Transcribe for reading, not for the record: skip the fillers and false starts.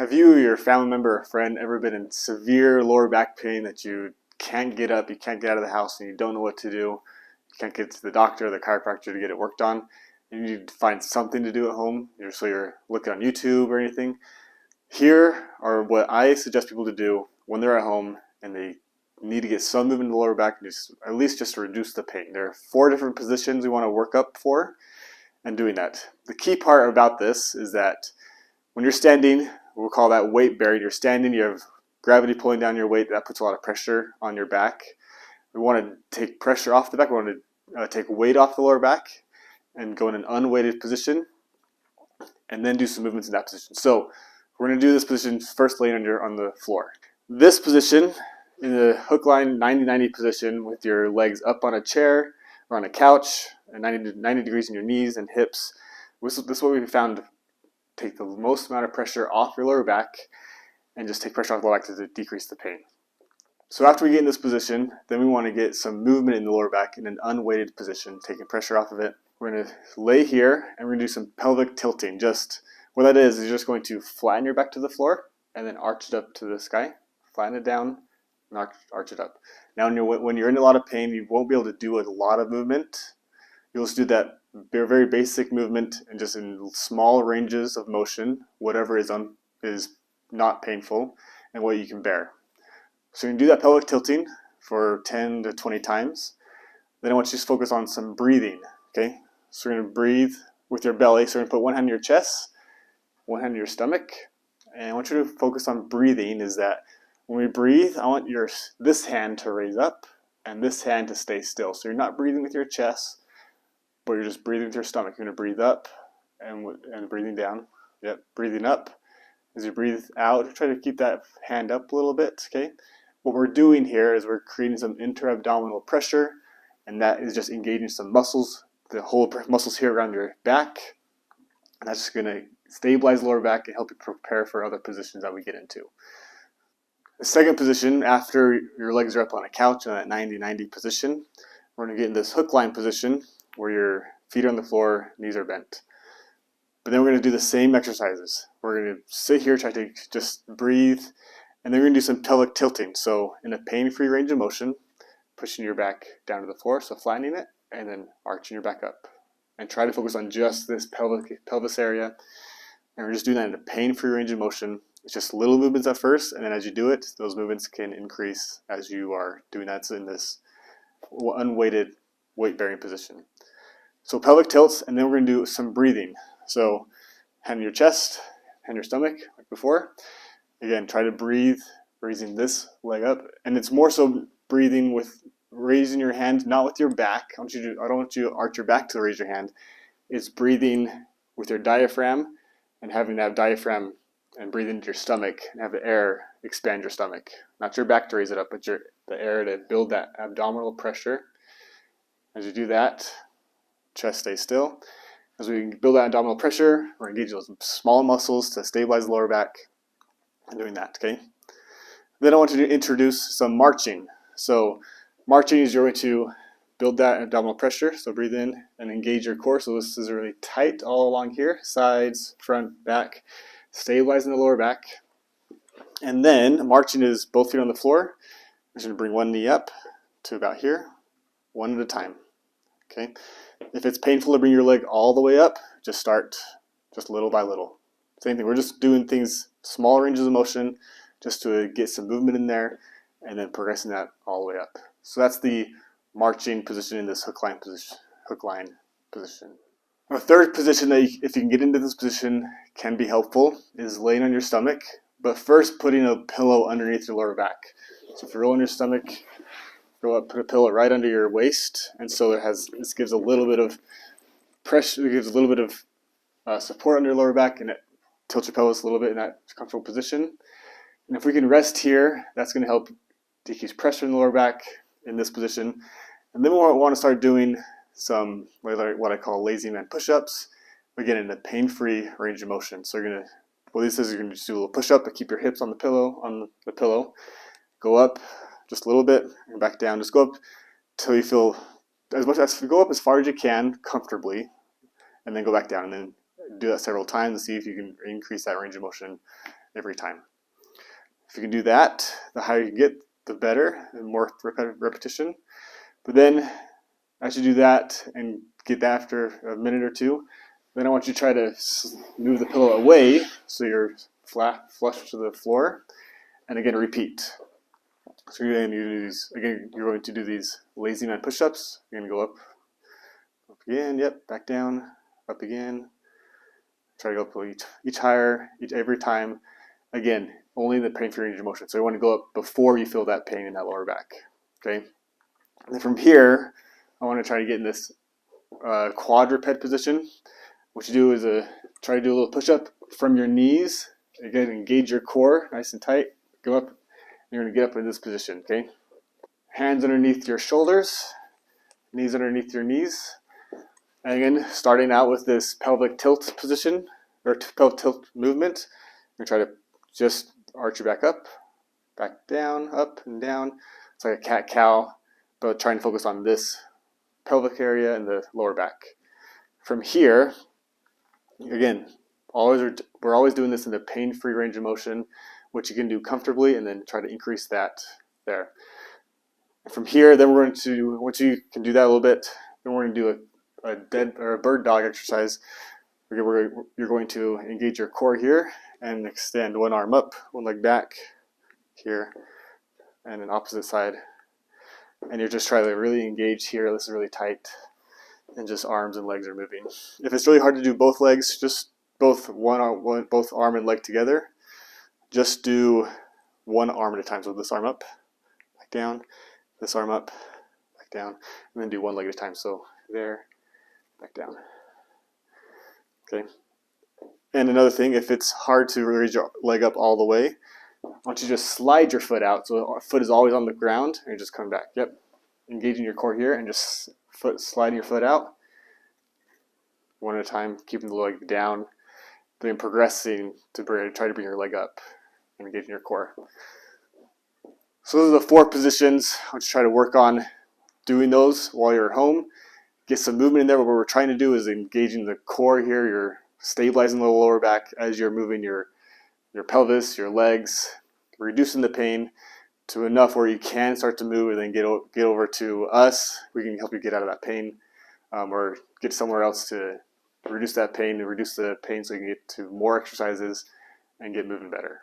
Have you or your family member or friend ever been in severe lower back pain that you can't get up, you can't get out of the house, and you don't know what to do? You can't get to the doctor or the chiropractor to get it worked on. You need to find something to do at home, so you're looking on YouTube or anything. Here are what I suggest people to do when they're at home and they need to get some movement in the lower back, at least just to reduce the pain. There are 4 different positions we want to work up for and doing that. The key part about this is that when you're standing, we'll call that weight bearing. You're standing, you have gravity pulling down your weight. That puts a lot of pressure on your back. We want to take pressure off the back. We want to take weight off the lower back and go in an unweighted position and then do some movements in that position. So we're going to do this position first laying on the floor. This position in the hook line 90-90 position with your legs up on a chair or on a couch and 90 degrees in your knees and hips. This is what we found take the most amount of pressure off your lower back and just take pressure off the lower back to decrease the pain. So after we get in this position, then we want to get some movement in the lower back in an unweighted position, taking pressure off of it. We're going to lay here and we're going to do some pelvic tilting. Just what that is you're just going to flatten your back to the floor and then arch it up to the sky, flatten it down, and arch it up. Now when you're in a lot of pain, you won't be able to do a lot of movement. You'll just do that very basic movement and just in small ranges of motion, whatever is not painful and what you can bear. So you can do that pelvic tilting for 10 to 20 times. Then I want you to focus on some breathing, okay? So we're going to breathe with your belly. So we're going to put one hand on your chest, one hand on your stomach. And I want you to focus on breathing is that when we breathe, I want this hand to raise up and this hand to stay still. So you're not breathing with your chest, but you're just breathing with your stomach. You're going to breathe up and breathing down. Yep, breathing up. As you breathe out, try to keep that hand up a little bit, okay? What we're doing here is we're creating some intra-abdominal pressure, and that is just engaging some muscles, the whole muscles here around your back. And that's just going to stabilize the lower back and help you prepare for other positions that we get into. The second position, after your legs are up on a couch in that 90-90 position, we're going to get in this hook line position where your feet are on the floor, knees are bent. But then we're going to do the same exercises. We're going to sit here, try to just breathe, and then we're going to do some pelvic tilting. So in a pain-free range of motion, pushing your back down to the floor, so flattening it, and then arching your back up. And try to focus on just this pelvis area. And we're just doing that in a pain-free range of motion. It's just little movements at first, and then as you do it, those movements can increase as you are doing that in this unweighted weight-bearing position. So pelvic tilts, and then we're going to do some breathing. So hand on your chest, hand on your stomach, like before. Again, try to breathe, raising this leg up. And it's more so breathing with raising your hand, not with your back. I don't want you to arch your back to raise your hand. It's breathing with your diaphragm and having that diaphragm and breathe into your stomach and have the air expand your stomach. Not your back to raise it up, but the air to build that abdominal pressure. As you do that, chest stays still. As we build that abdominal pressure, we're engaging those small muscles to stabilize the lower back and doing that, okay? Then I want you to introduce some marching. So marching is you're going to build that abdominal pressure. So breathe in and engage your core. So this is really tight all along here, sides, front, back, stabilizing the lower back. And then marching is both feet on the floor. I'm just going to bring one knee up to about here, one at a time, okay? If it's painful to bring your leg all the way up, just start just little by little. Same thing, we're just doing things, small ranges of motion, just to get some movement in there, and then progressing that all the way up. So that's the marching position in this hook line position. A third position that if you can get into this position can be helpful is laying on your stomach, but first putting a pillow underneath your lower back. So if you're on your stomach, go up, put a pillow right under your waist, and so this gives a little bit of pressure, it gives a little bit of support under your lower back, and it tilts your pelvis a little bit in that comfortable position. And if we can rest here, that's going to help decrease pressure in the lower back in this position. And then we want to start doing some what I call lazy man push-ups, again in a pain-free range of motion. So you're going to just do a little push-up, but keep your hips on the pillow. Go up just a little bit and back down. Just go up till you feel go up as far as you can comfortably, and then go back down. And then do that several times and see if you can increase that range of motion every time. If you can do that, the higher you get, the better, and more repetition. But then, as you do that and get that after a minute or two, then I want you to try to move the pillow away so you're flush to the floor, and again repeat. So you're going to do these lazy man push-ups. You're going to go up again, yep, back down, up again. Try to go up each higher, every time. Again, only the pain-free range of motion. So you want to go up before you feel that pain in that lower back. Okay. And then from here, I want to try to get in this quadruped position. What you do is try to do a little push-up from your knees. Again, engage your core nice and tight. Go up. You're going to get up in this position. Okay. Hands underneath your shoulders, knees underneath your knees. And again, starting out with this pelvic tilt position or pelvic tilt movement. You're going to try to just arch your back up, back down, up and down. It's like a cat-cow, but try and focus on this pelvic area and the lower back. From here, again, we're always doing this in the pain-free range of motion, which you can do comfortably, and then try to increase that there. And from here, then we're going to, once you can do that a little bit, then we're going to do a bird dog exercise. You're going to engage your core here and extend one arm up, one leg back here, and an opposite side. And you're just trying to really engage here. This is really tight, and just arms and legs are moving. If it's really hard to do both legs, just both arm and leg together. Just do one arm at a time. So this arm up, back down, this arm up, back down, and then do one leg at a time. So there, back down. Okay. And another thing, if it's hard to raise your leg up all the way, why don't you just slide your foot out so the foot is always on the ground, and you're just coming back. Yep. Engaging your core here and just sliding your foot out. One at a time, keeping the leg down, then progressing to try to bring your leg up and engaging your core. So those are the 4 positions. I want you to try to work on doing those while you're at home. Get some movement in there. What we're trying to do is engaging the core here. You're stabilizing the lower back as you're moving your pelvis, your legs, reducing the pain to enough where you can start to move, and then get over to us. We can help you get out of that pain, or get somewhere else to reduce that pain, and reduce the pain so you can get to more exercises and get moving better.